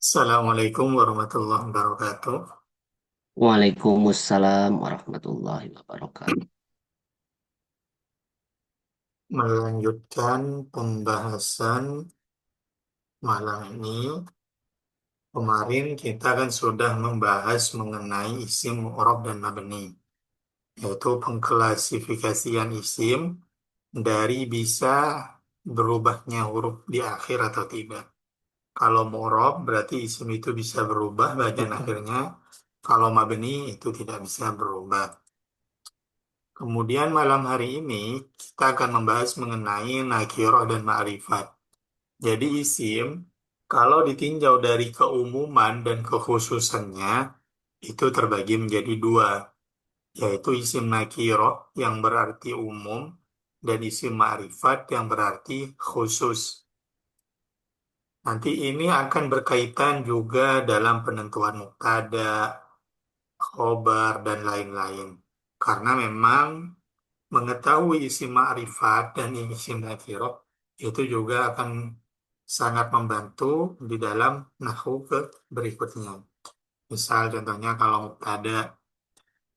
Assalamualaikum warahmatullahi wabarakatuh. Waalaikumsalam warahmatullahi wabarakatuh. Melanjutkan pembahasan malam ini, kemarin kita kan sudah membahas mengenai isim mu'rab dan mabni, yaitu pengklasifikasian isim dari bisa berubahnya huruf di akhir atau tidak. Kalau mu'rab berarti isim itu bisa berubah bagian akhirnya, kalau mabni itu tidak bisa berubah. Kemudian malam hari ini kita akan membahas mengenai nakirah dan ma'rifat. Jadi isim, kalau ditinjau dari keumuman dan kekhususannya, itu terbagi menjadi dua, yaitu isim nakirah yang berarti umum dan isim ma'rifat yang berarti khusus. Nanti ini akan berkaitan juga dalam penentuan mubtada, khobar, dan lain-lain. Karena memang mengetahui isim ma'rifat dan isim nakirah itu juga akan sangat membantu di dalam nahwu berikutnya. Misal contohnya kalau mubtada.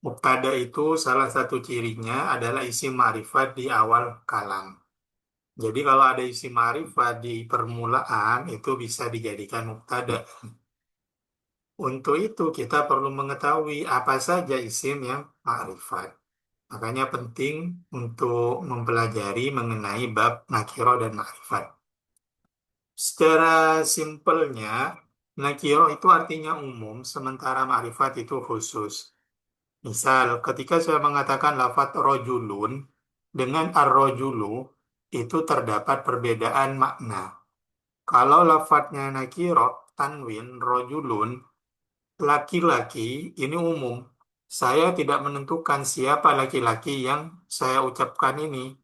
Mubtada itu salah satu cirinya adalah isim ma'rifat di awal kalam. Jadi kalau ada isim ma'rifat di permulaan itu bisa dijadikan mubtada. Untuk itu kita perlu mengetahui apa saja isim yang ma'rifat. Makanya penting untuk mempelajari mengenai bab nakiro dan ma'rifat. Secara simpelnya, nakiro itu artinya umum, sementara ma'rifat itu khusus. Misal, ketika saya mengatakan lafadz rojulun, dengan ar-rojulu, itu terdapat perbedaan makna. Kalau lafadznya nakiro, tanwin, rojulun, laki-laki, ini umum. Saya tidak menentukan siapa laki-laki yang saya ucapkan ini.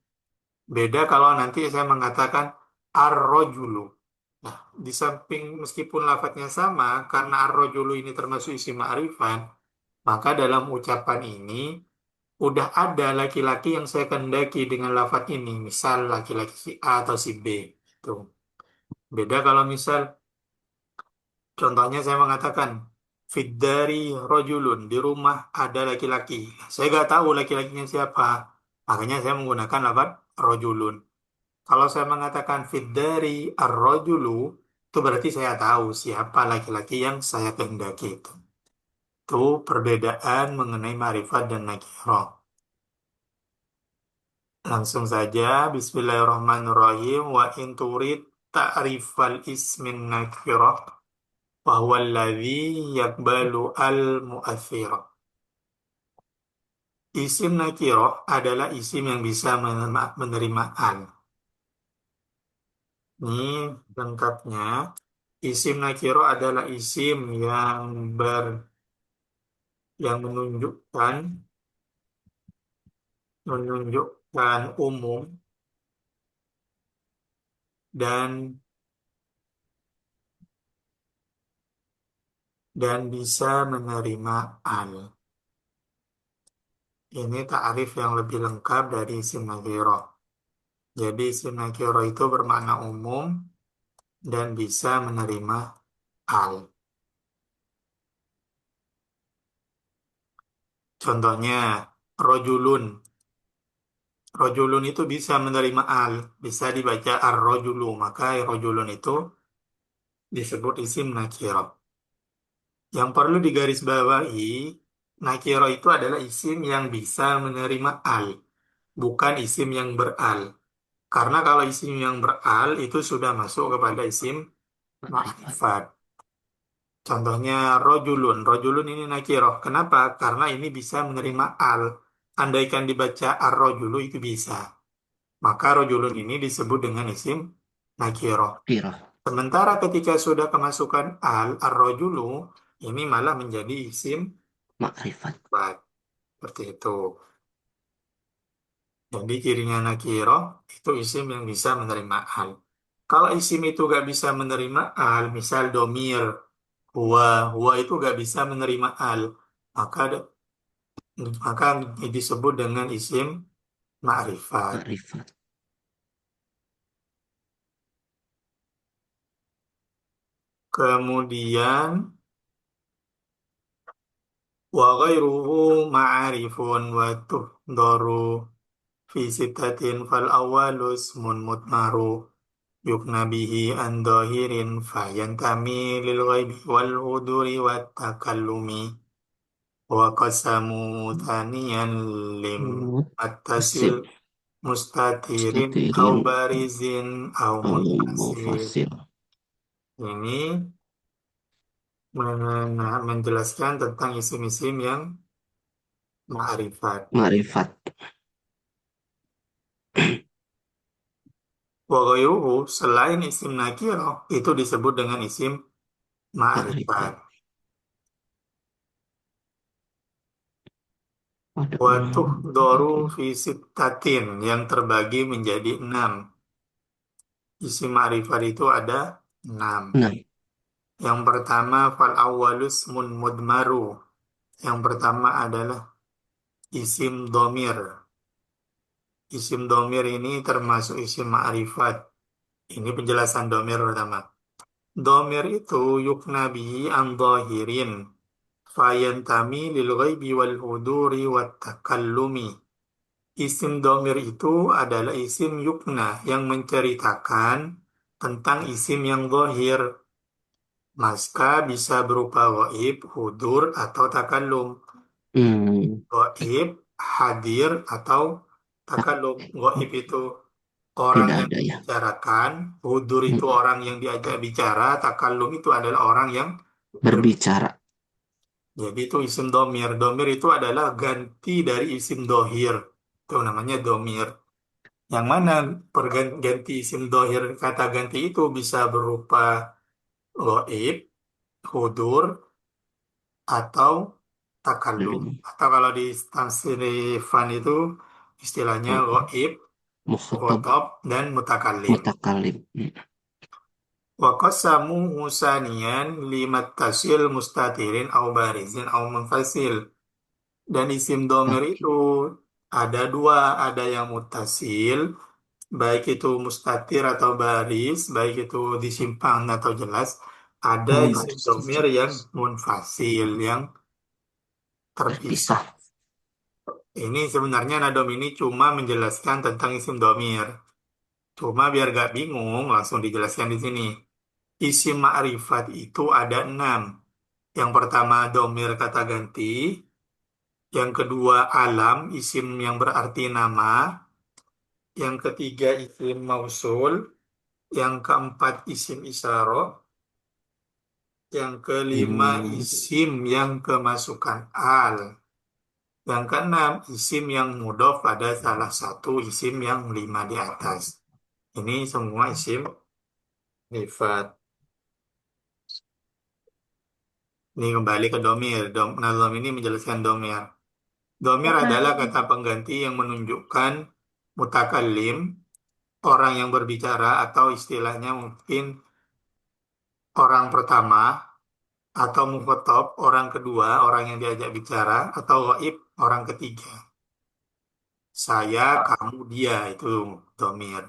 Beda kalau nanti saya mengatakan ar-rojulu. Nah, di samping meskipun lafadznya sama, karena ar-rojulu ini termasuk isim ma'rifat, maka dalam ucapan ini udah ada laki-laki yang saya kehendaki dengan lafadz ini. Misal laki-laki si A atau si B. Itu. Beda kalau misal, contohnya saya mengatakan, Fiddari rojulun, di rumah ada laki-laki. Saya nggak tahu laki-lakinya siapa. Makanya saya menggunakan lafadz rojulun. Kalau saya mengatakan fiddari ar-rajulu, itu berarti saya tahu siapa laki-laki yang saya kehendaki itu. Itu perbedaan mengenai ma'rifat dan nakirah. Langsung saja, Bismillahirrahmanirrahim. Wa in turid ta'rifal ismin nakirah, wa huwa alladhi yakbalu al-mu'athirah. Isim nakirah adalah isim yang bisa menerima al. Ini lengkapnya. Isim nakiro adalah isim yang menunjukkan umum dan bisa menerima al. Ini ta'arif yang lebih lengkap dari isim nakiro. Jadi isim nakiro itu bermakna umum dan bisa menerima al. Contohnya rojulun. Rojulun itu bisa menerima al, bisa dibaca ar-rojulu, maka rojulun itu disebut isim nakiro. Yang perlu digarisbawahi, nakiro itu adalah isim yang bisa menerima al, bukan isim yang beral. Karena kalau isim yang beral itu sudah masuk kepada isim Makrifat. ma'rifat. Contohnya rojulun. Rojulun ini nakiro. Kenapa? Karena ini bisa menerima al. Andaikan dibaca ar-rojulu itu bisa. Maka rojulun ini disebut dengan isim nakiro. Kirah. Sementara ketika sudah kemasukan al, ar-rojulu, ini malah menjadi isim Makrifat. bad. Seperti itu. Jadi cirinya nakiro itu isim yang bisa menerima al. Kalau isim itu gak bisa menerima al, misal domir, huwa itu gak bisa menerima al, maka maka disebut dengan isim ma'rifat. Makrifat. Kemudian wa ghairuhu ma'arifun wa tuhdaru fi sittatin fal awwalu ismun mudmaru yukna bihi an dhahirin fayantami lil ghaibi wal huduri wat takallumi wa qasamu thaniyan lim attasil Muttasil. mustatirin au Mustatirin. barizin au Au munfasil. mufasil. Ini menjelaskan tentang isim-isim yang ma'rifat. Ma'rifat. Wa ghayruhu, selain isim nakirah itu disebut dengan isim ma'rifat. Ma'rifat. Ada Wa enam tuhdaru lagi. fi sittatin yang terbagi menjadi 6. Isim ma'rifat itu ada 6. Enam. Yang pertama fal awwalus mun mudmaru. Yang pertama adalah isim domir. Isim domir ini termasuk isim ma'rifat. Ini penjelasan domir pertama. Domir itu yuknabi an dhahirin. Fayantami lil ghaibi wal huduri wat takallumi. Isim domir itu adalah isim yukna yang menceritakan tentang isim yang zahir. Maka bisa berupa ghaib, hudur, atau takallum. Hmm. Ghaib, hadir, atau Tak, takallum. Ghaib itu orang tidak yang ada ya. dibicarakan, hudur itu Hmm. orang yang diajak bicara, takallum itu adalah orang yang berbicara. Berbicara. Jadi itu isim domir. Domir itu adalah ganti dari isim dohir. Itu namanya domir. Yang mana perganti isim dohir, kata ganti itu bisa berupa goib, hudur, atau takallum. Belum. Atau kalau di tansirifan itu istilahnya Oh, goib, mukhatab. khotob, dan mutakallim. Mutakalim. Hmm. Wa qasamu husanian limat tasil mustatirin au barizin au munfasil. Dan isim domir itu Bagi. ada dua, ada yang mutasil, baik itu mustatir atau baris, baik itu disimpang atau jelas. Ada Oh, isim baris domir yang jelas. munfasil, yang terpisah. Terpisah. Ini sebenarnya nadom ini cuma menjelaskan tentang isim domir. Cuma biar gak bingung, langsung dijelaskan di sini. Isim ma'rifat itu ada 6. Yang pertama domir kata ganti, yang kedua alam, isim yang berarti nama, yang ketiga isim mausul, yang keempat isim isyarah, yang kelima Hmm. isim yang kemasukan al, yang keenam isim yang mudhof pada salah satu isim yang 5 di atas. Ini semua isim sifat. Ini kembali ke domir. Nazam ini menjelaskan domir. Domir adalah kata pengganti yang menunjukkan mutakallim, orang yang berbicara, atau istilahnya mungkin orang pertama, atau mukhotob, orang kedua, orang yang diajak bicara, atau gaib, orang ketiga. Saya, kamu, dia, itu domir.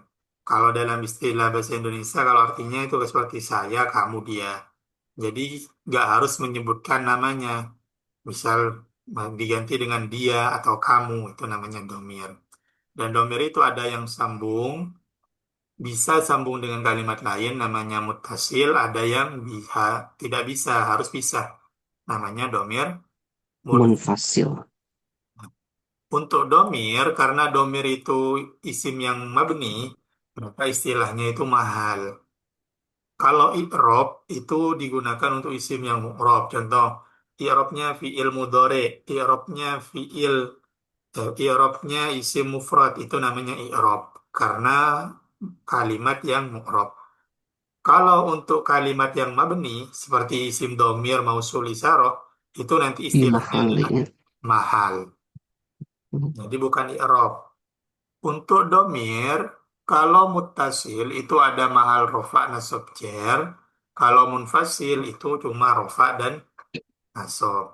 Kalau dalam istilah bahasa Indonesia, kalau artinya itu seperti saya, kamu, dia. Jadi nggak harus menyebutkan namanya. Misal diganti dengan dia atau kamu, itu namanya domir. Dan domir itu ada yang sambung, bisa sambung dengan kalimat lain, namanya mutasil, ada yang bisa, tidak bisa, harus pisah. Namanya domir munfasil. Munfasil. Untuk domir, karena domir itu isim yang mabni, maka istilahnya itu mahal. Kalau i'rob itu digunakan untuk isim yang mu'rob. Contoh, i'robnya fi'il mudhari, i'robnya i'robnya isim mufrad itu namanya i'rob. Karena kalimat yang mu'rob. Kalau untuk kalimat yang mabni, seperti isim domir, mausul, isyarah, itu nanti Di istilahnya adalah mahalinya. mahal. Jadi bukan i'rob. Untuk domir, kalau muttasil itu ada mahal rofa nasab jar. Kalau munfasil itu cuma rofa dan nasab.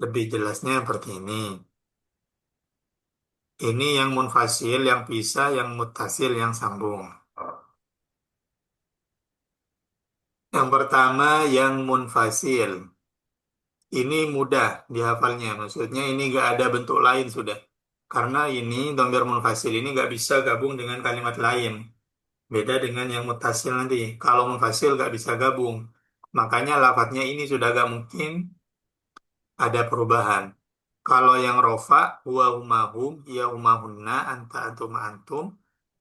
Lebih jelasnya seperti ini. Ini yang munfasil, yang pisah, yang muttasil, yang sambung. Yang pertama yang munfasil. Ini mudah dihafalnya. Maksudnya ini nggak ada bentuk lain sudah. Karena ini domir munfasil ini nggak bisa gabung dengan kalimat lain. Beda dengan yang mutasil nanti. Kalau munfasil nggak bisa gabung. Makanya lafadznya ini sudah nggak mungkin ada perubahan. Kalau yang rofa, huwa humahum, iya humahunna, anta antuma antum,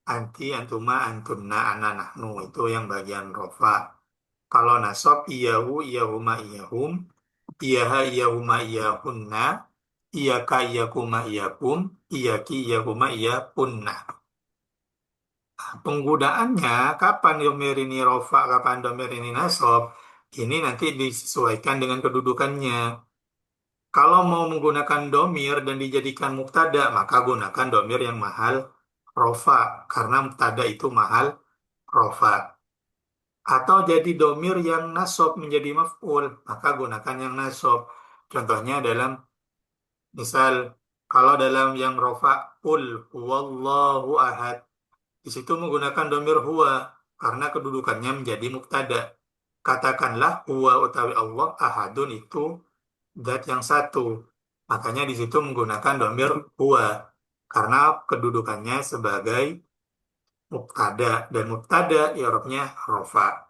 anti antuma antunna, ana nahnu. Itu yang bagian rofa. Kalau nasab, iyahu, iyahuma, iyahum, iyaha, iyahuma, iyahunna, iyaka, iyakuma, iyakum, iyaki, iyakuma, iyakunna. Penggunaannya, kapan domir ini rofa, kapan domir ini nasab, ini nanti disesuaikan dengan kedudukannya. Kalau mau menggunakan domir dan dijadikan mubtada, maka gunakan domir yang mahal rofa, karena mubtada itu mahal rofa. Atau jadi domir yang nasab menjadi maf'ul, maka gunakan yang nasab. Contohnya dalam misal, kalau dalam yang rofa, ul huwallahu ahad, di situ menggunakan domir huwa, karena kedudukannya menjadi mubtada. Katakanlah huwa utawi Allah ahadun itu zat yang satu. Makanya di situ menggunakan domir huwa karena kedudukannya sebagai mubtada dan mubtada i'rabnya rofa.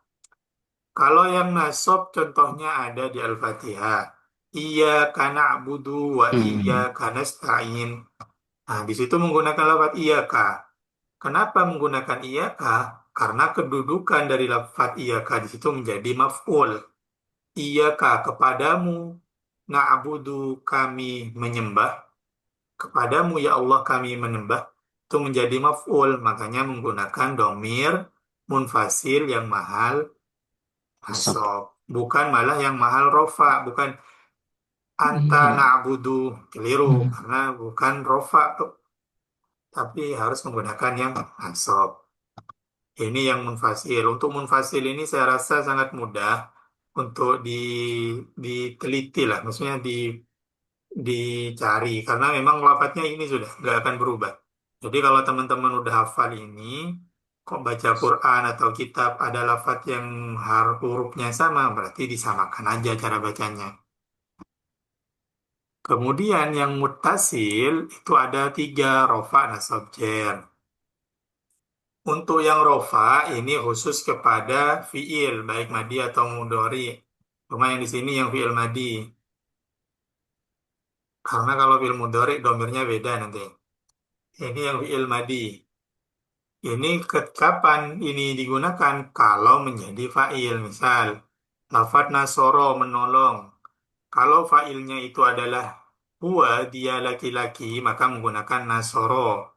Kalau yang nasab contohnya ada di Al-Fatihah. Iyyaka na'budu wa Hmm. iyyaka nasta'in. Nah, di situ menggunakan lafaz iyyaka. Kenapa menggunakan iyyaka? Karena kedudukan dari lafaz iyyaka di situ menjadi maf'ul. Iyyaka kepadamu, na'budu kami menyembah, kepadamu ya Allah kami menyembah, itu menjadi maf'ul, makanya menggunakan domir munfasil yang mahal Asap. nasab. Bukan malah yang mahal rofa, bukan anta Hmm. na'budu, keliru, Hmm. karena bukan rofa tuh, tapi harus menggunakan yang nasab. Ini yang munfasil. Untuk munfasil ini saya rasa sangat mudah untuk diteliti lah, maksudnya dicari karena memang lafadznya ini sudah nggak akan berubah. Jadi kalau teman-teman udah hafal ini, kok baca Quran atau kitab ada lafadz yang hurufnya sama, berarti disamakan aja cara bacanya. Kemudian yang muttasil itu ada tiga, rofa, nasab, jer. Untuk yang rofa ini khusus kepada fiil, baik madi atau mudhari. Cuma yang di sini yang fiil madi. Karena kalau fiil mudhari domirnya beda nanti. Ini yang fiil madi. Ini kapan ini digunakan? Kalau menjadi fa'il. Misal, lafad nasoro menolong. Kalau fa'ilnya itu adalah huwa, dia laki-laki, maka menggunakan nasoro.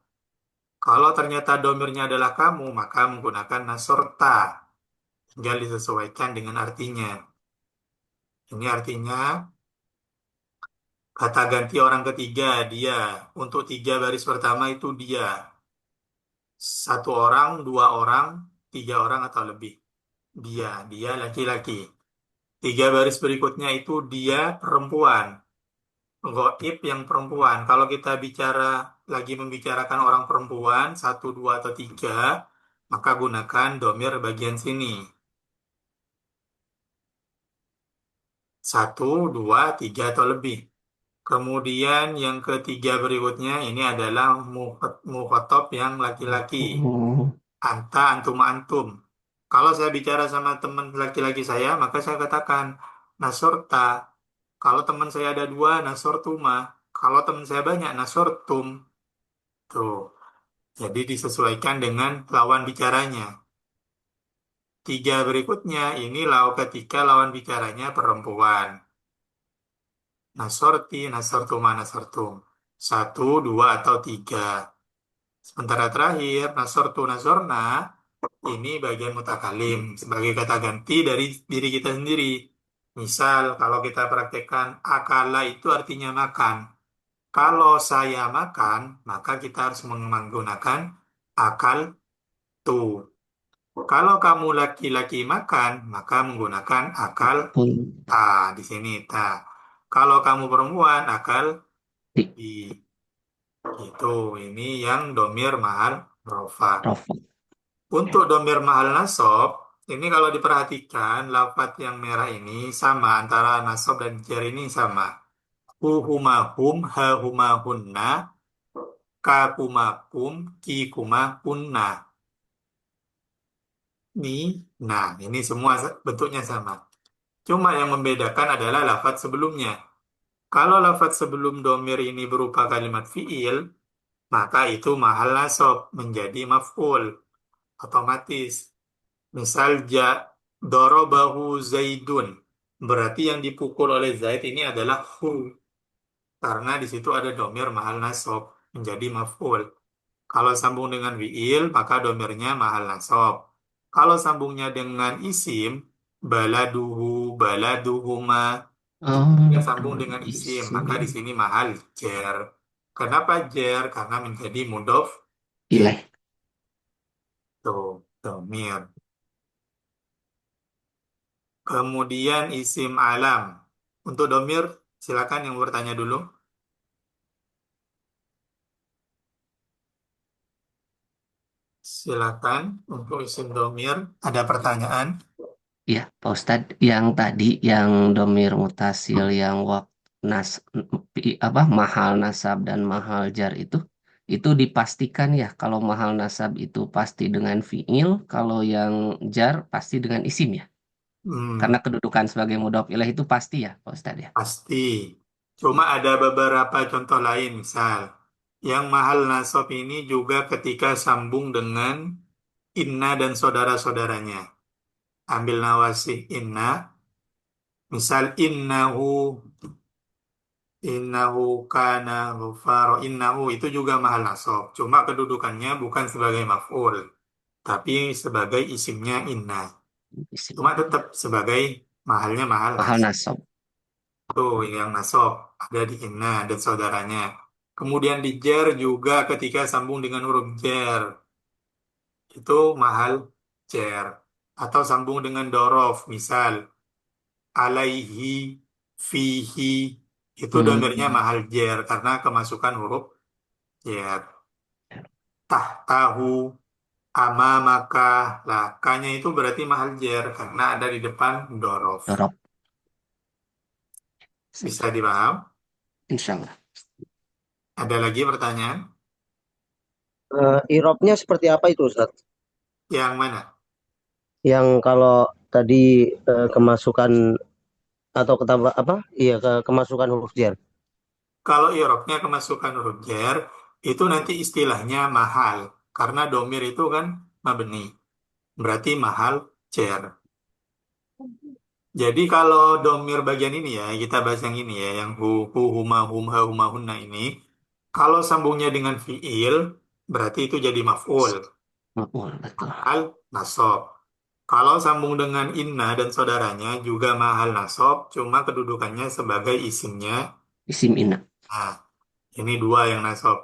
Kalau ternyata domirnya adalah kamu, maka menggunakan nasorta. Tinggal disesuaikan dengan artinya. Ini artinya kata ganti orang ketiga, dia. Untuk tiga baris pertama itu dia. Satu orang, dua orang, tiga orang atau lebih. Dia laki-laki. Tiga baris berikutnya itu dia perempuan. Goib yang perempuan. Kalau kita bicara lagi membicarakan orang perempuan, satu, dua, atau tiga, maka gunakan domir bagian sini. Satu, dua, tiga, atau lebih. Kemudian yang ketiga berikutnya ini adalah mukhotob yang laki-laki. Oh. Anta, antum, antum. Kalau saya bicara sama teman laki-laki saya, maka saya katakan nasorta. Kalau teman saya ada dua, nasortuma. Kalau teman saya banyak, nasortum. Tuh. Jadi disesuaikan dengan lawan bicaranya. Tiga berikutnya ini ketika lawan bicaranya perempuan. Nasorti, nasortuma, nasortum. Satu, dua, atau tiga. Sementara terakhir, nasortu, nasorna, ini bagian mutakalim sebagai kata ganti dari diri kita sendiri. Misal, kalau kita praktekkan akala itu artinya makan. Kalau saya makan, maka kita harus menggunakan akal tu. Kalau kamu laki-laki makan, maka menggunakan akal Pun. ta di sini ta. Kalau kamu perempuan, akal Di. di. Itu ini yang domir mahal rofa. Rafa. Untuk domir mahal nasab, Ini kalau diperhatikan, lafadz yang merah ini sama antara nasab dan jar ini sama. Huhumahum, hahumahunna, kakumakum, kikumakunna. Ini, nah ini semua bentuknya sama. Cuma yang membedakan adalah lafadz sebelumnya. Kalau lafadz sebelum domir ini berupa kalimat fiil, maka itu mahal nasab menjadi maf'ul otomatis. Misal dorobahu Zaidun. Berarti yang dipukul oleh Zaid ini adalah hu. Karena di situ ada domir mahal nasab menjadi maf'ul. Kalau sambung dengan fiil, maka domirnya mahal nasab. Kalau sambungnya dengan isim, baladuhu, baladuhuma, itu juga Oh, sambung dengan dengan isim. Maka di isim. sini mahal jer. Kenapa jer? Karena menjadi mudhof Ilaih. itu domir. Kemudian isim alam. Untuk domir, silakan yang bertanya dulu. Silakan untuk isim domir. Ada pertanyaan? Ya, Pak Ustadz, yang tadi yang domir mutasil yang nas apa mahal nasab dan mahal jar itu dipastikan ya kalau mahal nasab itu pasti dengan fiil, kalau yang jar pasti dengan isim ya. Hmm, Karena kedudukan sebagai mudhof ilaih itu pasti ya, Pak Ustadz ya. pasti. Cuma ada beberapa contoh lain, misal. Yang mahal nasab ini juga ketika sambung dengan inna dan saudara-saudaranya. Ambil nawasih inna. Misal innahu kana ghafaro. Innahu itu juga mahal nasab. Cuma kedudukannya bukan sebagai maf'ul, tapi sebagai isimnya inna. Cuma Isim. tetap sebagai mahalnya mahal Mahal nasab. nasab. Tuh yang nasab ada di inna dan saudaranya. Kemudian di jer juga ketika sambung dengan huruf jer itu mahal jer. Atau sambung dengan dorof, misal alaihi, fihi, itu domirnya Hmm. mahal jer karena kemasukan huruf jer. Tahtahu, amamaka, lah kanya itu berarti mahal jer karena ada di depan dorof. Dorob. Bisa dipaham? Insya Allah. Ada lagi pertanyaan? Irobnya seperti apa itu Ustaz? Yang mana? Yang kalau tadi kemasukan atau ketambah apa? Iya, kemasukan huruf jar. Kalau i'rabnya kemasukan huruf jar, itu nanti istilahnya mahal. Karena domir itu kan mabni. Berarti mahal jar. Jadi kalau domir bagian ini ya, kita bahas yang ini ya, yang hu, huma, hum, ha, huma, hunna ini. Kalau sambungnya dengan fiil, berarti itu jadi maf'ul. Makmul, betul. Mahal nasab. Kalau sambung dengan inna dan saudaranya juga mahal nasab, cuma kedudukannya sebagai isimnya. Isim ina. Nah, ini dua yang nasab.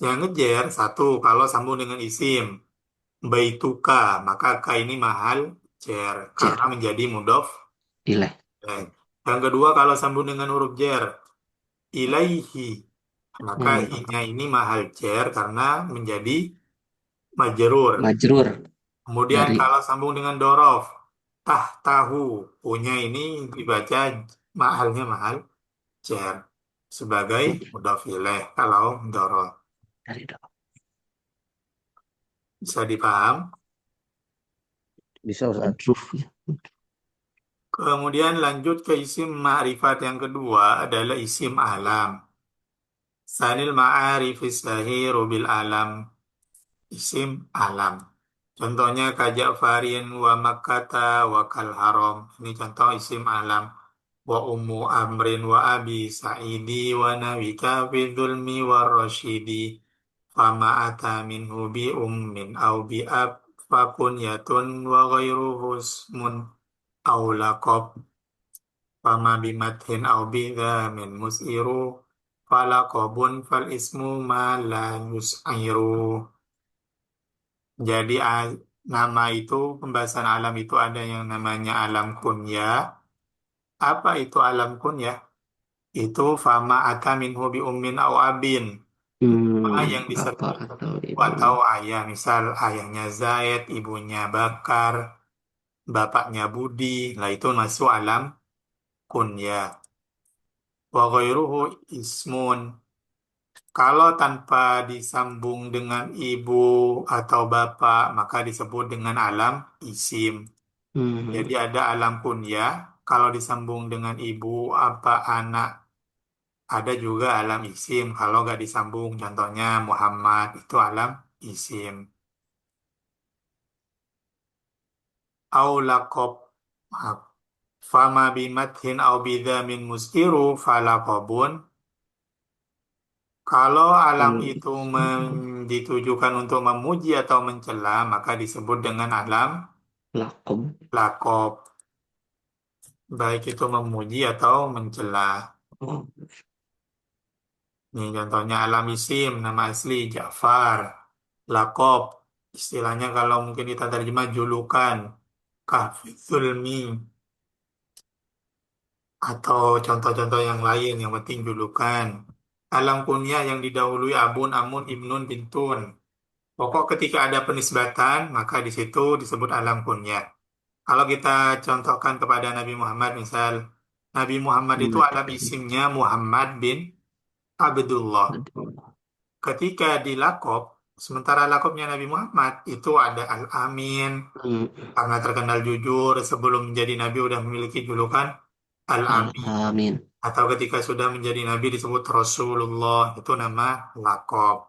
Yang ngejer satu kalau sambung dengan isim baituka maka ka ini mahal jer karena Jar. menjadi mudhof Ilaih. ilaih. Yang kedua kalau sambung dengan huruf jer ilaihi maka Hmm. i-nya ini mahal jer karena menjadi majrur. Majrur Kemudian dari kalau sambung dengan dorof tahu punya ini dibaca mahalnya mahal jer sebagai mudhof ilaih kalau dorof. dari dorob. Bisa dipaham? Bisa Ustaz. Majruf ya. Kemudian lanjut ke isim ma'rifat yang kedua adalah isim alam. Sanil ma'arifis sahiru bil alam. Isim alam. Contohnya Ja'farin wa Makkata wa kal haram. Ini contoh isim alam. Wa ummu amrin wa abi sa'idi wa nawika fi dhulmi wa rasyidi. Fama ata minhu bi ummin au bi ab fakun yatun wa ghairuhu ismun au laqab. Fama bimathin au bidhamin mus'iru falaqabun fal ismu ma la yus'iru. Jadi nama itu pembahasan alam itu ada yang namanya alam kunya. Apa itu alam kunya? Itu fama ata minhu bi ummin au abin. Nama yang Bapak disertai atau ibu ibu. atau ayah. Misal ayahnya Zaid, ibunya Bakar. bapaknya Budi, lah itu masuk alam kunyah. Wa ghairuhu ismun. Kalau tanpa disambung dengan ibu atau bapak, maka disebut dengan alam isim. Jadi Hmm. ada alam kunyah, kalau disambung dengan ibu, apa, anak, ada juga alam isim. Kalau nggak disambung, contohnya Muhammad, itu alam isim. Au laqab. Maaf. Fama bimathin au bidhamin mustiru falaqabun. Kalau alam Kalau itu ditujukan untuk memuji atau mencela, maka disebut dengan alam lakom. lakob. Baik itu memuji atau mencela. Oh. Ini contohnya alam isim, nama asli Ja'far. Lakob, istilahnya kalau mungkin kita terjemah julukan. Kahfizul Mi. Atau contoh-contoh yang lain, yang penting julukan. Alam kunyah yang didahului abun, amun, ibnun, bintun. Pokok ketika ada penisbatan, maka di situ disebut alam kunyah. Kalau kita contohkan kepada Nabi Muhammad, misal, Nabi Muhammad itu Muhammad alam bin isimnya Muhammad bin Abdullah. Abdullah. Ketika dilakob, sementara lakopnya Nabi Muhammad, itu ada Al-Amin, Hmm. karena terkenal jujur, sebelum menjadi Nabi sudah memiliki julukan Al-Amin. Amin. Atau ketika sudah menjadi Nabi disebut Rasulullah, itu nama lakob.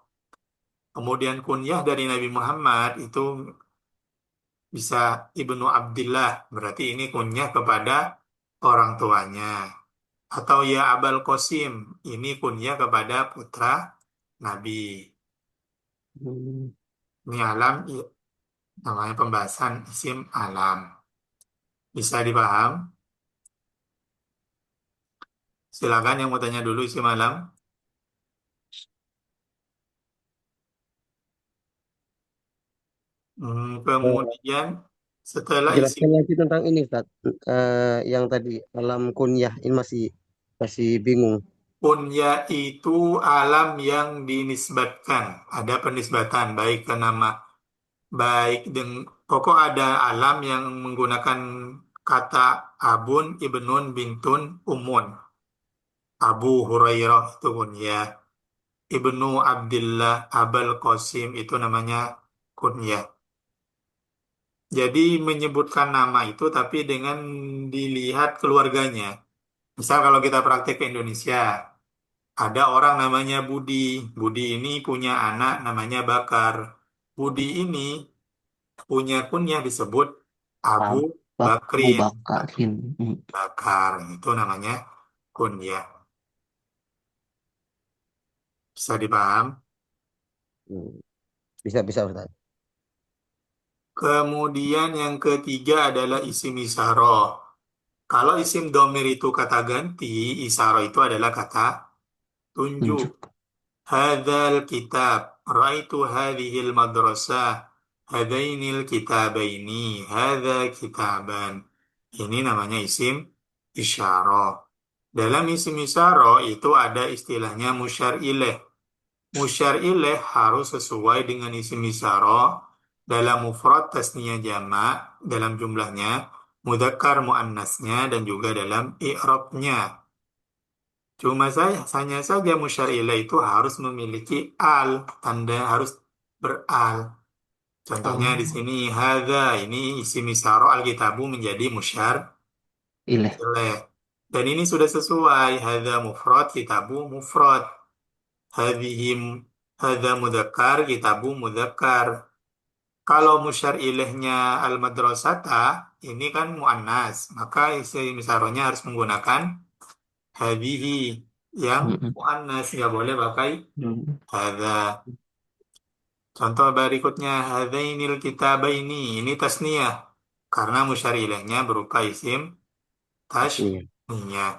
Kemudian kunyah dari Nabi Muhammad itu bisa Ibnu Abdillah, berarti ini kunyah kepada orang tuanya. Atau ya Abal Qasim, ini kunyah kepada putra Nabi. Hmm. Ini alam, namanya pembahasan isim alam. Bisa dipaham? Silakan yang mau tanya dulu isim alam. Eh, Kemudian setelah isim Jelaskan lagi tentang ini, Ustaz. Yang tadi alam kunyah ini masih masih bingung. kunyah itu alam yang dinisbatkan. Ada penisbatan baik ke nama, baik dengan pokok ada alam yang menggunakan kata abun, ibnun, bintun, umun. Abu Hurairah itu kunyah. Ibnu Abdillah Abul Qasim itu namanya kunyah. Jadi menyebutkan nama itu tapi dengan dilihat keluarganya. Misal kalau kita praktek ke Indonesia, ada orang namanya Budi. Budi ini punya anak namanya Bakar. Budi ini punya kunyah disebut Abu Abu Bakrin. Bakarin. Hmm. Bakar itu namanya kunyah. Bisa dipaham? Hmm, Bisa bisa Ustaz. Kemudian yang ketiga adalah isim isyarah. Kalau isim domir itu kata ganti, isyarah itu adalah kata tunjuk. Tunjuk. Hadzal kitab, ra'aitu hadhil madrasah, hadainil kitabaini, hadza kitaban. Ini namanya isim isyarah. Dalam isim isyarah itu ada istilahnya musyar ilaih. Musyar ilaih harus sesuai dengan isim isyarah dalam mufrad tasniyah jamak, dalam jumlahnya, mudzakkar muannasnya dan juga dalam i'rabnya. Cuma saya hanya saja musyar ilaih itu harus memiliki al, tanda harus beral. Contohnya di Oh, sini hadza ini isim isyarah alkitabu menjadi musyar ileh. ilaih. Dan ini sudah sesuai hadza mufrad kitabu mufrad. Hadhim hadza mudzakkar kitabu mudzakkar. Kalau musyar ilaihnya al-madrasata ini kan muannas, maka isim isyarahnya harus menggunakan hadhihi yang Hmm. muannas, nggak boleh pakai Hmm. hadza. Contoh berikutnya hadzainil kitabaini ini tasniyah karena musyar ilaihnya berupa isim Tasnya. tasniyah.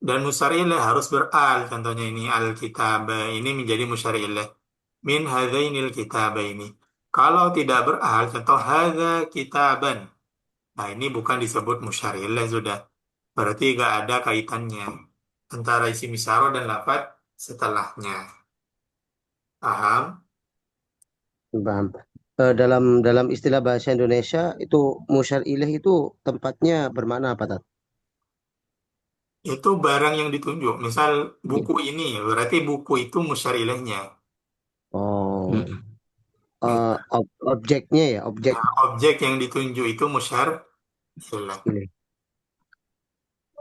Dan musyar ilaih harus beral. Contohnya ini al-kitab ini menjadi musyar ilaih. Min hadzainil kitabaini. Kalau tidak beral, contoh hadza kitaban. Nah, ini bukan disebut musyar ilaih sudah. Berarti nggak ada kaitannya antara isim isyarah dan lafadz setelahnya. Paham? Paham. dalam dalam istilah bahasa Indonesia itu musyar ilaih itu tempatnya bermakna apa, Tat? Itu barang yang ditunjuk. Misal Mm, buku ini, berarti buku itu musyar ilaihnya. Oh, mm. Gitu. objeknya ya, objek Nah, objek yang ditunjuk itu musyar ilaih. ilaih.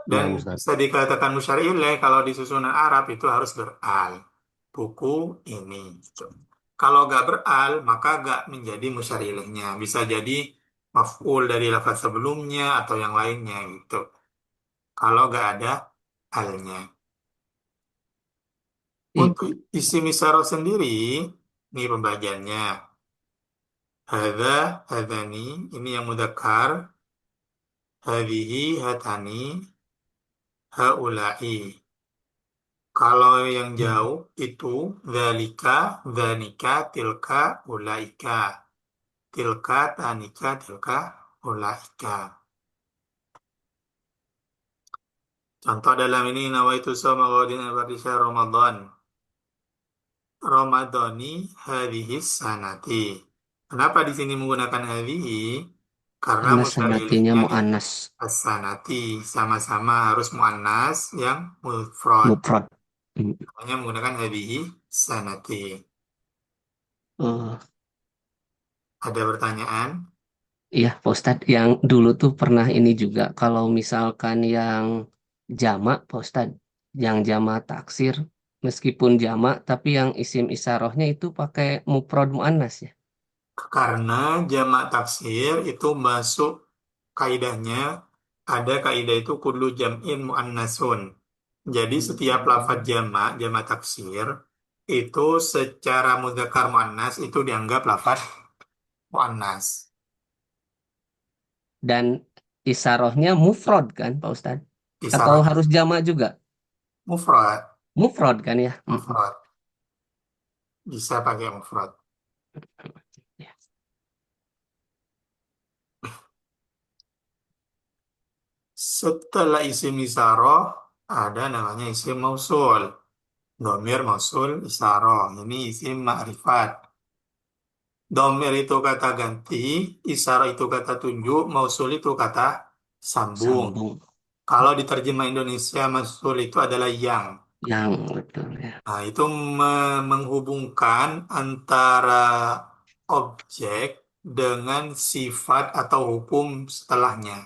Dan Nah, Ustaz. bisa dikatakan musyar ilaih kalau di susunan Arab itu harus beral. Buku ini. Gitu. Kalau nggak beral, maka nggak menjadi musyar ilaihnya. Bisa jadi maf'ul dari lafaz sebelumnya atau yang lainnya gitu. Kalau nggak ada alnya. I- Untuk isim isyarah sendiri, ini pembagiannya. Hadza, hadzani, ini yang mudzakkar. Hadhihi, hatani, haula'i. Kalau yang mm. jauh itu dzalika, dzanika, tilka, ulaika. Tilka, tanika, tilka, ulaika. Contoh dalam ini nawaitu shoma ghadin di syahr Ramadan. Ramadhani hadhihi sanati. Kenapa di sini menggunakan hadhihi? Karena Karena musyar sanatinya ilaihnya mu'annas, as-sanati sama-sama harus muannas yang mufrad. mufrad. Mm. Hanya menggunakan hadhihi sanati. Oh, Ada pertanyaan? iya, Pak Ustadz, yang dulu tuh pernah ini juga, kalau misalkan yang jamak, Pak Ustadz, yang jamak taksir, meskipun jamak, tapi yang isim isarohnya itu pakai mufrad mu'annas ya. Karena jamak taksir itu masuk kaidahnya ada kaidah itu kullu jam'in muannasun. Jadi setiap lafadz jamak, jamak taksir itu secara mudzakkar muannas itu dianggap lafadz muannas. Dan isarohnya mufrad kan, Pak Ustadz? Atau Isarat harus jamak juga? mufrad, Mufrad kan ya? Mm-mm. mufrad bisa pakai mufrad. Ya. Setelah isim isyarah ada namanya isim mausul. Domir mausul isyarah. Ini isim ma'rifat. Domir itu kata ganti, isyarah itu kata tunjuk, mausul itu kata sambung. Sambung. Kalau diterjemah Indonesia, mausul itu adalah yang. Yang betul ya. Nah, itu menghubungkan antara objek dengan sifat atau hukum setelahnya.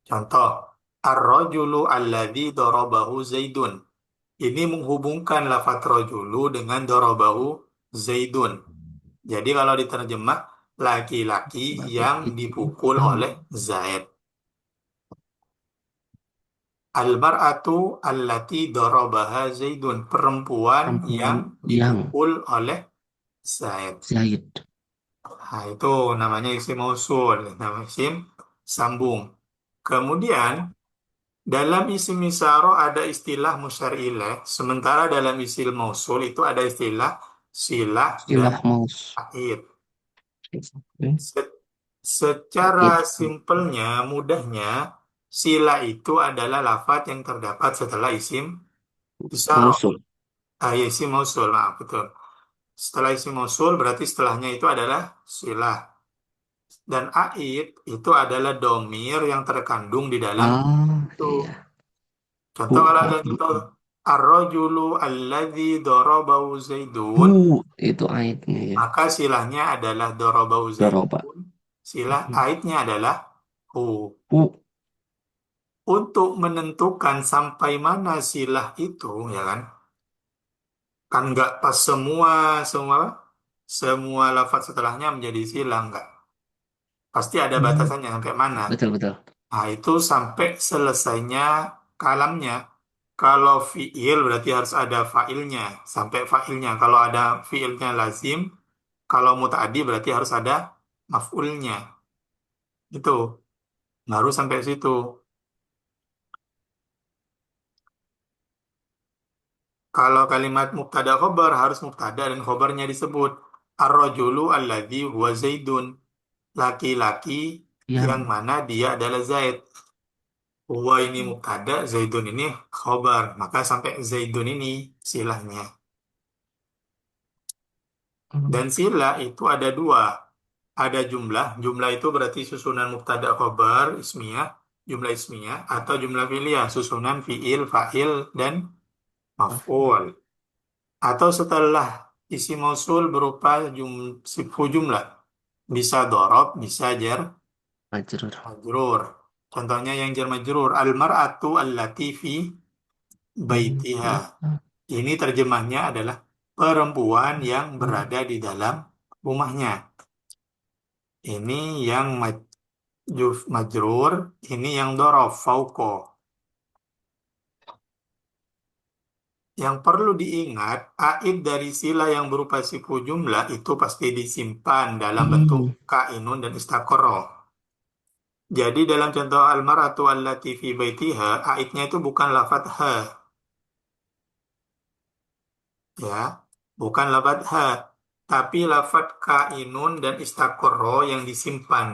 Contoh, ar-rajulu alladzi darabahu Zaidun. Ini menghubungkan lafaz rajulu dengan darabahu Zaidun. Jadi kalau diterjemah, laki-laki Bagi yang itu. dipukul Hmm. oleh Zaid. Al-mar'atu allati darabaha Zaidun. Perempuan Perempuan yang yang dipukul oleh Zaid. Zaid. Nah, itu namanya isim mausul, nama isim sambung. Kemudian, dalam isim isyarah ada istilah musyar ilaih, sementara dalam isim mausul itu ada istilah silah dan Istilah maus. aid. Hmm. Se- Secara Aid. simpelnya, mudahnya, sila itu adalah lafaz yang terdapat setelah isim isyarah. Mausul. Ya, isim mausul, maaf, betul. Setelah isim mausul, berarti setelahnya itu adalah silah. Dan aid itu adalah domir yang terkandung di dalam Ah, itu. iya. Contoh Hu, kalau ha, ada contoh ar-rajulu alladzi darabahu hu. Zaidun, Itu aidnya ya. maka silahnya adalah darabahu Doroba. Zaidun. Silah aidnya adalah hu. Hu. Untuk menentukan sampai mana silah itu, ya kan? Kan nggak pas semua lafaz setelahnya menjadi silah, nggak. Pasti ada Hmm. batasannya sampai mana. Betul, betul. Nah, itu sampai selesainya kalamnya. Kalau fiil berarti harus ada failnya, sampai failnya. Kalau ada fiilnya lazim, kalau muta'addi berarti harus ada maf'ulnya. Itu baru sampai situ. Kalau kalimat mubtada khobar harus mubtada dan khobarnya disebut. Ar-rajulu alladzi huwa Zaidun. Laki-laki yang Yang. mana dia adalah Zaid. Huwa ini mubtada, Zaidun ini khobar. Maka sampai Zaidun ini silahnya. Hmm. Dan sila itu ada dua. ada jumlah. Jumlah itu berarti susunan mubtada khobar ismiyah, jumlah ismiyah atau jumlah fi'liyah, susunan fi'il, fa'il dan maf'ul. Atau setelah isi mausul berupa sifu jumlah. Bisa dorob, bisa jar Majrur. majrur. Contohnya yang jar majrur. Al-mar'atu allati fi baitiha. Hmm. Ini terjemahnya adalah perempuan yang berada di dalam rumahnya. Ini yang majrur, ini yang dorob, fauko. Yang perlu diingat, aid dari sila yang berupa sifu jumlah itu pasti disimpan dalam bentuk Hmm. kainun dan istakoro. Jadi dalam contoh almaratu allati fi baitiha, aidnya itu bukan lafadz ha, ya, bukan lafadz ha, tapi lafadz kainun dan istakoro yang disimpan.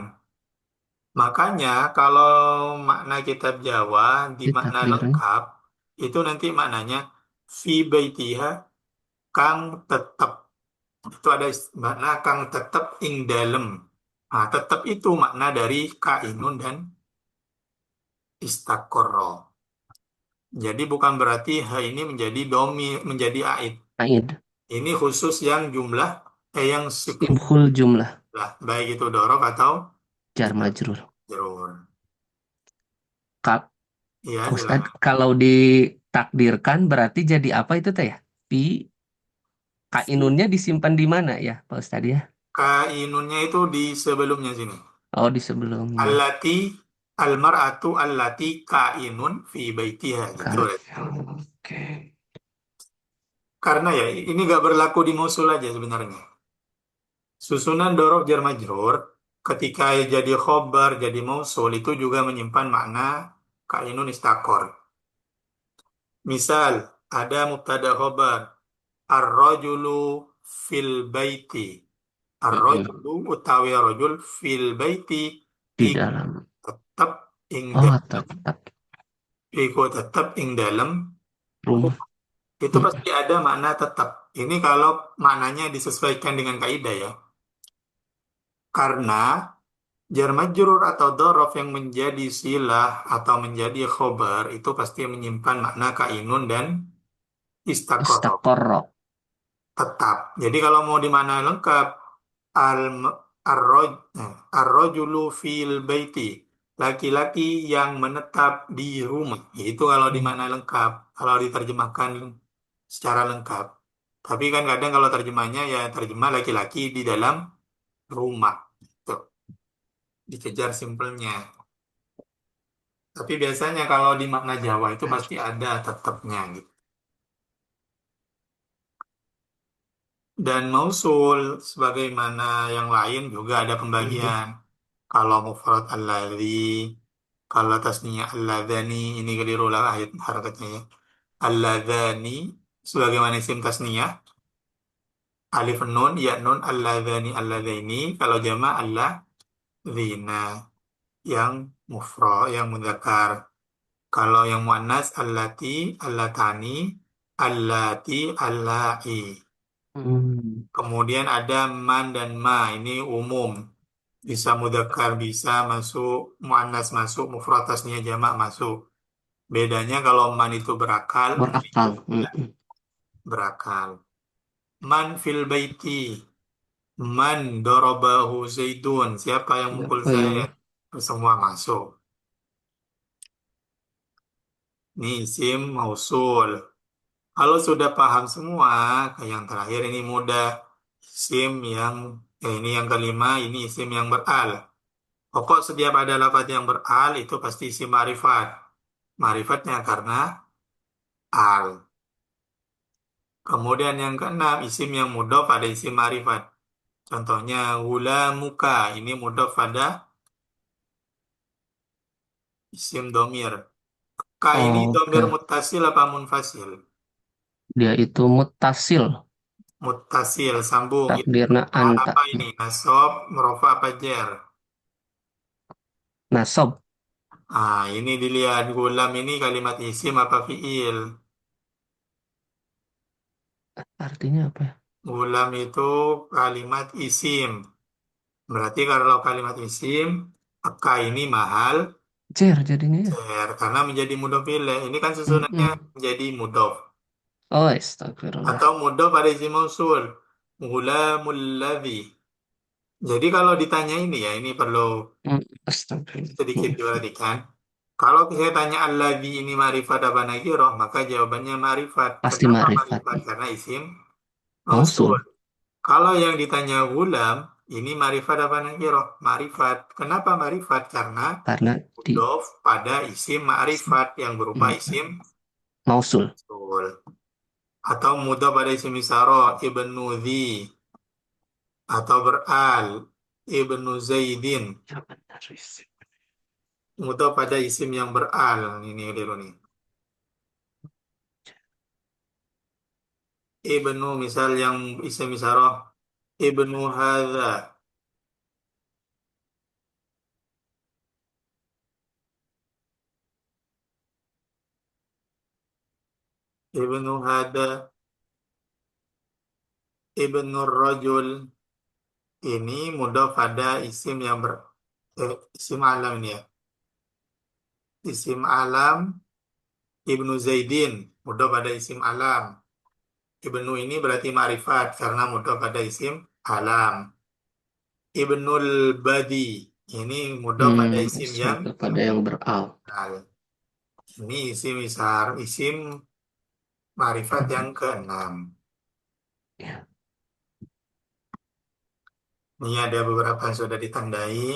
Makanya kalau makna kitab Jawa di Di makna takdirnya lengkap itu nanti maknanya fi baitiha kang tetep. Itu ada makna kang tetep ing dalem. Nah, tetep itu makna dari kainun dan istakoro. Jadi bukan berarti ha ini menjadi domi, menjadi aid. aid. Ini khusus yang jumlah, yang sifu Ibhul jumlah. lah, baik itu dorob atau Jar majrur. jarur. Kak, Iya, Pak Ustadz, silakan. kalau ditakdirkan berarti jadi apa itu teh ya? Pi, kainunnya disimpan di mana ya, Pak Ustadz ya? Kainunnya itu di sebelumnya sini. Oh, di sebelumnya. Allati almar'atu allati kainun fi baitiha gitu. Kak. Oke. Karena ya ini nggak berlaku di Mosul aja sebenarnya. Susunan dorob jar majrur ketika jadi khobar, jadi mausul itu juga menyimpan makna kainun istakor. Misal ada mubtada khobar ar-rajulu fil baiti. Mm-mm. Ar-rajulu utawi rajul fil baiti Di iku dalam. tetap ing Oh, dalem, tetap iku tetap ing dalem. rumah. Itu Mm. pasti ada makna tetap. Ini kalau maknanya disesuaikan dengan kaidah ya. Karena jar majrur atau dorof yang menjadi silah atau menjadi khobar itu pasti menyimpan makna kainun dan istakoro. Istaqarra. Tetap. Jadi kalau mau dimana lengkap, al arroj arrojulu fil baiti. Laki-laki yang menetap di rumah. Itu kalau Hmm. dimana lengkap. Kalau diterjemahkan secara lengkap. Tapi kan kadang kalau terjemahnya ya terjemah laki-laki di dalam rumah. Tuh, dikejar simpelnya. Tapi biasanya kalau di makna Jawa itu pasti ada tetapnya gitu. Dan mausul sebagaimana yang lain juga ada Mm. pembagian. Kalau mufrad alladzi, kalau tasniyah alladzani, ini keliru lah ayat harakatnya ya. Alladzani sebagaimana isim tasniyah, alif nun, ya nun, alladzani, alladzaini, kalau jama' alladzina yang mufrad, yang mudzakkar. Kalau yang muannas allati, allatani, allati, allai. Hmm. Kemudian ada man dan ma, ini umum. Bisa mudzakkar, bisa masuk muannas masuk, mufrad tasniyah jamak masuk. Bedanya kalau man itu berakal, ma itu Berakal. tidak Mm-mm. berakal. Man fil baiti, man dorobahu zaidun. Siapa yang mukul Siapa saya? yang Semua masuk. Ini isim mausul. Kalau sudah paham semua, kayak yang terakhir ini mudah. Isim yang, ini yang kelima, ini isim yang beral. Pokok setiap ada lafaz yang beral itu pasti isim ma'rifat. Ma'rifatnya karena al. Kemudian yang keenam, isim yang mudhof pada isim ma'rifat. Contohnya, gula muka. Ini mudhof pada isim domir. Ka ini domir Oke. muttasil apa munfasil? Dia itu mutasil. Muttasil, sambung. Ini Takdirna perubahan anta. apa ini? Nasab, merofa apa jer? Nasab. Ah, ini dilihat gulam ini kalimat isim apa fiil? Artinya apa ya? Gulam itu kalimat isim. Berarti kalau kalimat isim, ka ini mahal, Cer jadinya ya. cer, karena menjadi mudhof ilaih. Ini kan susunannya Mm-mm. menjadi mudhof. Oh, astagfirullah. Atau mudhof pada isim mausul. Gulamul ladzi. Jadi kalau ditanya ini ya, ini perlu Astagfirullah. sedikit diperhatikan. Kalau saya tanya alladzi ini ma'rifat apa nakirah, maka jawabannya ma'rifat. Pasti Kenapa makrifat. ma'rifat? Karena isim mausul. Mausul. Kalau yang ditanya gulam, ini ma'rifat apa nakirah? Ma'rifat. Kenapa ma'rifat? Karena Karena di mudhof pada isim ma'rifat yang berupa isim mausul. mausul. Atau mudhof pada isim isyaroh, ibnu dzi. Atau beral, ibnu zaidin. Ya benar, isi. Mudhof pada isim yang beral. Ini dulu nih. Ibnu misal yang isim isyaroh, ibnu hadza. Ibnu hadza, ibnu rajul. Ini mudhof pada isim yang isim alam ini ya. Isim alam ibnu zaidin. Mudhof pada isim alam. Ibnu ini berarti ma'rifat karena mudhof pada isim alam. Ibnul badi. Ini mudhof pada isim Isim yang kepada yang beral. al. Ini isim isar, isim ma'rifat yang keenam. Ya. Ini ada beberapa yang sudah ditandai.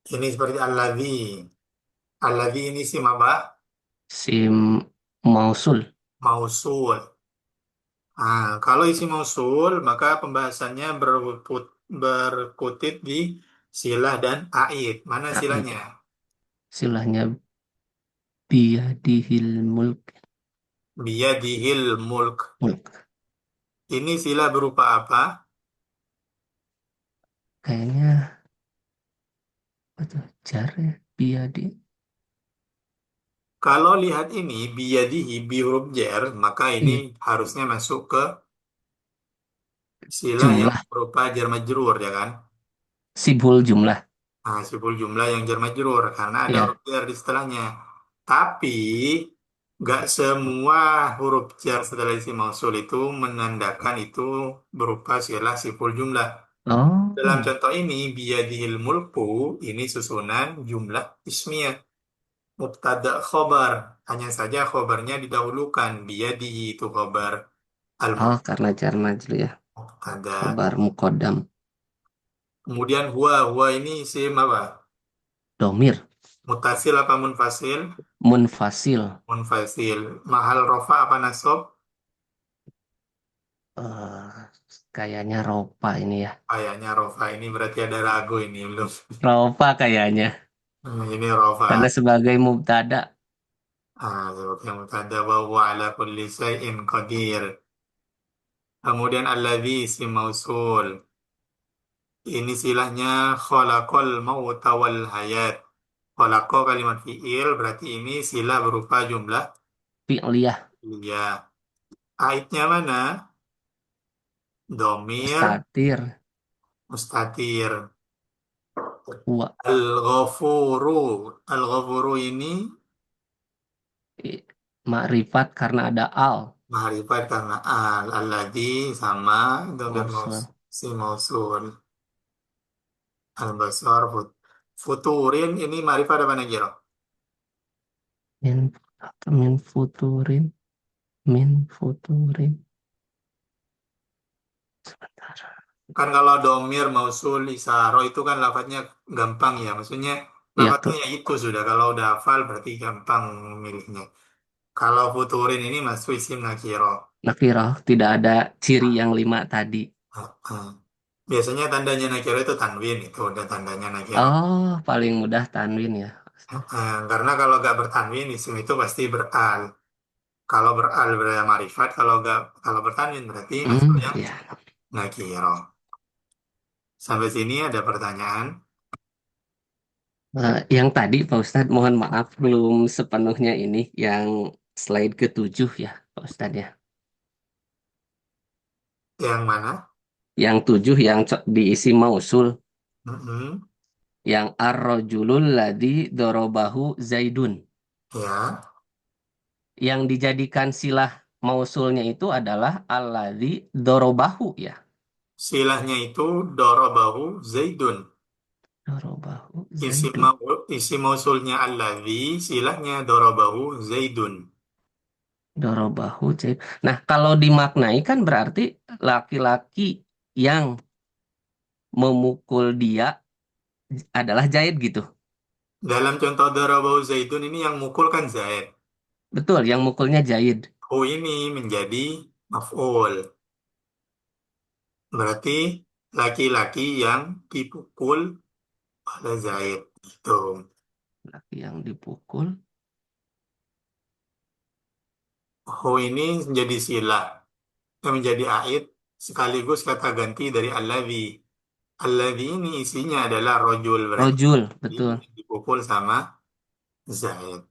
Ini seperti alladzi. Alladzi ini isim apa? Sim mausul. Mausul. Nah, kalau isi mausul, maka pembahasannya berkutit di silah dan aid. Mana Aid. silahnya? Silahnya biyadihil mulk. Biyadihil mulk. Mulk. Ini sila berupa apa? Kayaknya apa tuh? Jar ya. Biyadi. Kalau lihat ini, biyadihi, bi huruf jer, maka ini Iya. harusnya masuk ke sila yang Jumlah. berupa jar majrur, ya kan? Sibul jumlah. Nah, siful jumlah yang jar majrur, karena ada huruf Ya. jar di setelahnya. Tapi, nggak semua huruf jar setelah isi mausul itu menandakan itu berupa sila siful jumlah. Dalam Oh. contoh ini, biyadihil mulku, ini susunan jumlah ismiyah. Mubtada khobar. Hanya saja khobarnya didahulukan. Biyadihi itu khobar. Oh, karena jar majrur ya. Al-mubtada. Khobar mukodam. Kemudian huwa ini isim apa? Domir. Mutasil apa munfasil? Munfasil. Munfasil. Mahal rofa apa nasab? eh Kayaknya ropa ini ya. Kayaknya rofa ini berarti ada ragu ini belum. Ropa kayaknya. Ini rofa. Karena sebagai mubtada. Sebagai mubtada wa huwa ala kulli syai'in qadir. Kemudian alladzi isim mausul. Ini silahnya khalaqal mauta wal hayat. Khalaqa kalimat fi'il berarti ini sila berupa jumlah Fi'liyah. ya. Aitnya mana? Domir Mustatir. mustatir. Wa. Al-Ghafuru. Al-Ghafuru ini i- Makrifat karena ada al. ma'rifat karena alladzi sama domir Mausul. si mausul. Al-Basar futurin ini ma'rifat apa nakira? Min, min futurin. Min futurin. Sebentar. Kan kalau domir mausul isaro itu kan lafadznya gampang ya. Maksudnya Ya lafadznya tuh. ya itu sudah. Kalau udah hafal berarti gampang milihnya. Kalau futurin ini masuk isim nakiro. Nakirah. Tidak ada ciri yang lima tadi. Heeh. Biasanya tandanya nakiro itu tanwin. Itu udah tandanya nakiro. Oh, paling mudah tanwin ya. Karena kalau nggak bertanwin isim itu pasti beral. Kalau beral berarti marifat. Kalau bertanwin berarti masuk yang Ya. nakiro. Sampai sini ada pertanyaan. Yang tadi Pak Ustadz, mohon maaf belum sepenuhnya ini yang slide ketujuh ya Pak Ustadz ya. Yang mana? Yang tujuh yang diisi mausul. Mm-mm. Yang ar-rajulul ladzi dorobahu Zaidun. Ya, Yang dijadikan silah mausulnya itu adalah alladzi dorobahu ya. silahnya itu dorobahu Zaidun. Dorobahu Isi, Zaidun. isi mausulnya alladzi, silahnya dorobahu Zaidun. Dorobahu Zaid. Nah, kalau dimaknai kan berarti laki-laki yang memukul dia adalah Zaid gitu. Dalam contoh dorobahu Zaidun ini yang mukul kan Zaid. Betul, yang mukulnya Zaid. Hu ini menjadi maf'ul. Berarti laki-laki yang dipukul oleh Zaid. Itu. Laki yang dipukul. Hu ini menjadi silah. Yang menjadi aid sekaligus kata ganti dari alladzi. Alladzi ini isinya adalah rojul. Berarti Rojul, betul. dipukul sama Zaid.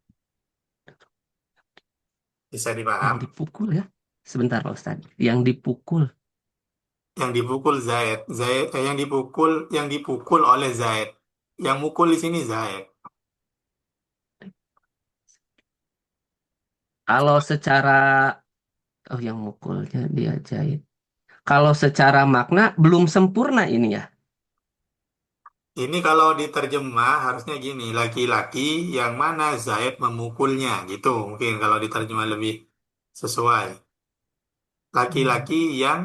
Bisa Yang dipaham? dipukul ya. Sebentar Pak Ustadz. Yang dipukul. Yang dipukul Zaid. Yang dipukul oleh Zaid. Yang mukul di sini Zaid. Kalau secara, oh yang mukulnya dia Zaid. Kalau secara makna belum sempurna ini ya. Ini kalau diterjemah harusnya gini, laki-laki yang mana Zaid memukulnya gitu. Mungkin kalau diterjemah lebih sesuai. Hmm. Laki-laki yang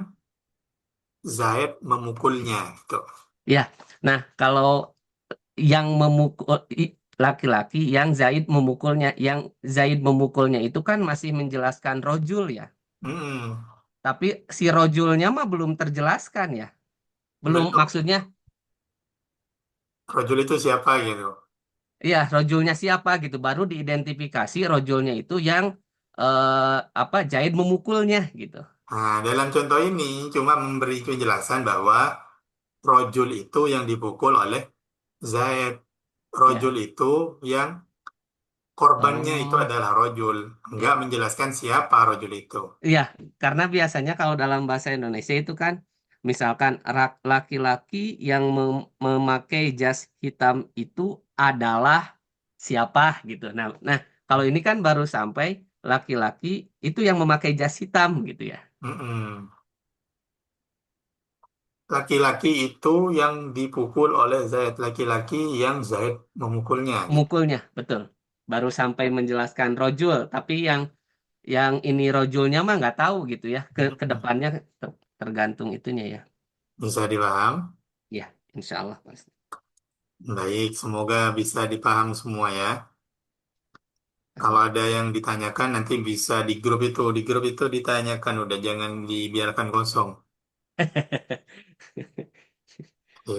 Zaid memukulnya gitu. Ya, nah kalau yang memukul laki-laki yang Zaid memukulnya, yang Zaid memukulnya itu kan masih menjelaskan rojul ya. Hmm, Tapi si rojulnya mah belum terjelaskan ya. Belum belum. maksudnya, Rojul itu siapa gitu. ya rojulnya siapa gitu. Baru diidentifikasi rojulnya itu yang apa Zaid memukulnya gitu. Nah, dalam contoh ini cuma memberi penjelasan bahwa rojul itu yang dipukul oleh Zaid. Rojul Ya. itu yang korbannya itu Oh, adalah rojul. Enggak menjelaskan siapa rojul itu. iya, karena biasanya kalau dalam bahasa Indonesia itu kan, misalkan laki-laki yang memakai jas hitam itu adalah siapa gitu. Nah, kalau ini kan baru sampai laki-laki itu yang memakai jas hitam gitu ya. Mm-mm. Laki-laki itu yang dipukul oleh Zaid. Laki-laki yang Zaid memukulnya gitu. Mukulnya, betul. Baru sampai menjelaskan rojul, tapi yang ini rojulnya mah nggak tahu gitu ya. Ke Mm-mm. depannya tergantung itunya ya. Bisa dipaham? Ya, insya Allah Mas. Baik, semoga bisa dipaham semua ya. Kalau ada yang ditanyakan nanti bisa di grup itu. Di grup itu ditanyakan, udah jangan dibiarkan kosong. Oke,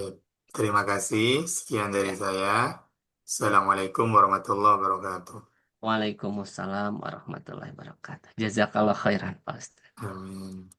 terima kasih. Sekian dari Ya. saya. Assalamualaikum warahmatullahi wabarakatuh. Waalaikumsalam warahmatullahi wabarakatuh. Jazakallah khairan, Pak Ustaz. Amin.